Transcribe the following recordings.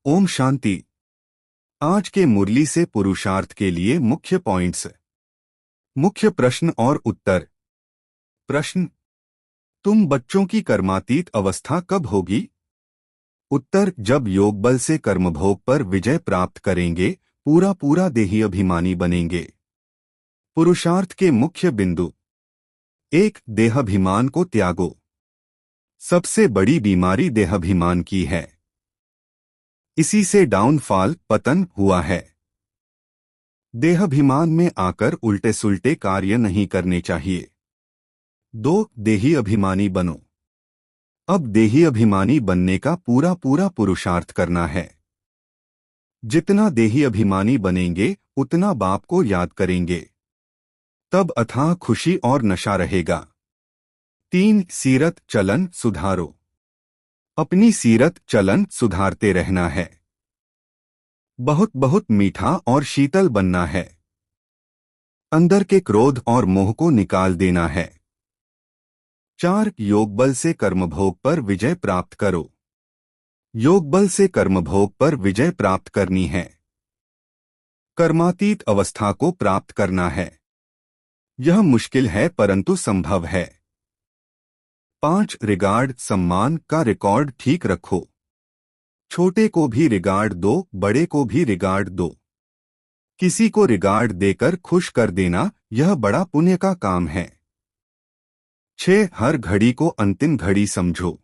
ओम शांति। आज के मुरली से पुरुषार्थ के लिए मुख्य पॉइंट्स। मुख्य प्रश्न और उत्तर। प्रश्न: तुम बच्चों की कर्मातीत अवस्था कब होगी? उत्तर: जब योग बल से कर्मभोग पर विजय प्राप्त करेंगे, पूरा देही अभिमानी बनेंगे। पुरुषार्थ के मुख्य बिंदु। 1. देहाभिमान को त्यागो। सबसे बड़ी बीमारी देहाभिमान की है। इसी से डाउनफॉल, पतन हुआ है। देहाभिमान में आकर उल्टे सुल्टे कार्य नहीं करने चाहिए। 2. देही अभिमानी बनो। अब देही अभिमानी बनने का पूरा पुरुषार्थ करना है। जितना देही अभिमानी बनेंगे उतना बाप को याद करेंगे, तब अथाह खुशी और नशा रहेगा। 3. सीरत चलन सुधारो। अपनी सीरत चलन सुधारते रहना है। बहुत मीठा और शीतल बनना है। अंदर के क्रोध और मोह को निकाल देना है। 4. योग बल से कर्मभोग पर विजय प्राप्त करो। योग बल से कर्मभोग पर विजय प्राप्त करनी है। कर्मातीत अवस्था को प्राप्त करना है। यह मुश्किल है परंतु संभव है। 5. रिगार्ड सम्मान का रिकॉर्ड ठीक रखो। छोटे को भी रिगार्ड दो, बड़े को भी रिगार्ड दो। किसी को रिगार्ड देकर खुश कर देना यह बड़ा पुण्य का काम है। 6. हर घड़ी को अंतिम घड़ी समझो।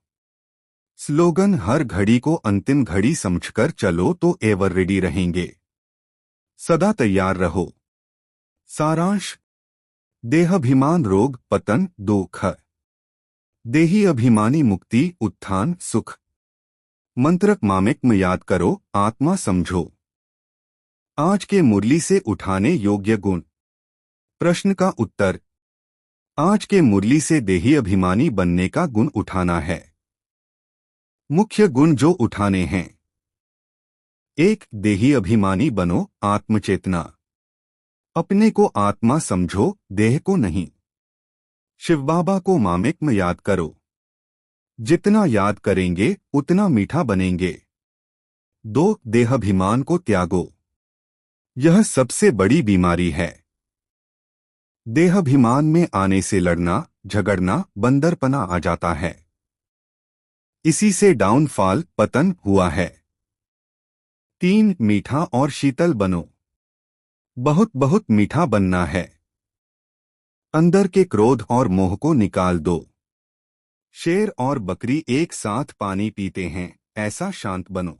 स्लोगन: हर घड़ी को अंतिम घड़ी समझकर चलो तो एवर रेडी रहेंगे। सदा तैयार रहो। सारांश: देहाभिमान रोग, पतन, दुख। देही अभिमानी मुक्ति, उत्थान, सुख। मंत्रक मामिक में याद करो, आत्मा समझो। आज के मुरली से उठाने योग्य गुण। प्रश्न का उत्तर। आज के मुरली से देही अभिमानी बनने का गुण उठाना है। मुख्य गुण जो उठाने हैं। 1. देही अभिमानी बनो, आत्मचेतना। अपने को आत्मा समझो, देह को नहीं। शिव बाबा को मामिक में याद करो। जितना याद करेंगे उतना मीठा बनेंगे। 2. देहाभिमान को त्यागो। यह सबसे बड़ी बीमारी है। देहाभिमान में आने से लड़ना, झगड़ना, बंदरपना आ जाता है। इसी से डाउनफॉल, पतन हुआ है। 3. मीठा और शीतल बनो। बहुत मीठा बनना है। अंदर के क्रोध और मोह को निकाल दो। शेर और बकरी एक साथ पानी पीते हैं, ऐसा शांत बनो।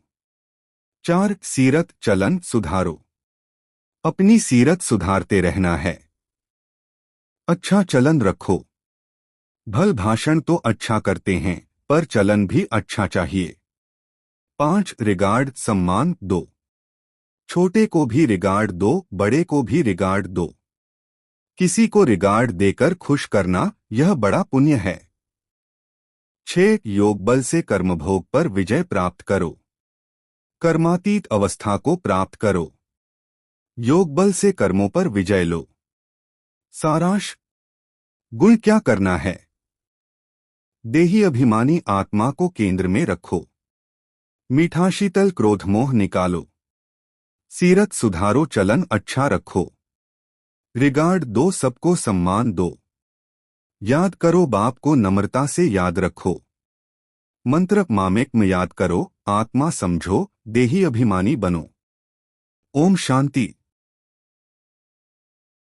4. सीरत चलन सुधारो। अपनी सीरत सुधारते रहना है। अच्छा चलन रखो। भल भाषण तो अच्छा करते हैं, पर चलन भी अच्छा चाहिए। 5. रिगार्ड सम्मान दो। छोटे को भी रिगार्ड दो, बड़े को भी रिगार्ड दो। किसी को रिगार्ड देकर खुश करना यह बड़ा पुण्य है। 6. योग बल से कर्मभोग पर विजय प्राप्त करो। कर्मातीत अवस्था को प्राप्त करो। योग बल से कर्मों पर विजय लो। सारांश: गुण क्या करना है? देही अभिमानी आत्मा को केंद्र में रखो। मीठा शीतल क्रोध मोह निकालो। सीरत सुधारो, चलन अच्छा रखो। रिगार्ड दो, सबको सम्मान दो। याद करो बाप को, नम्रता से याद रखो। मंत्रक मामिक में याद करो, आत्मा समझो, देही अभिमानी बनो। ओम शांति।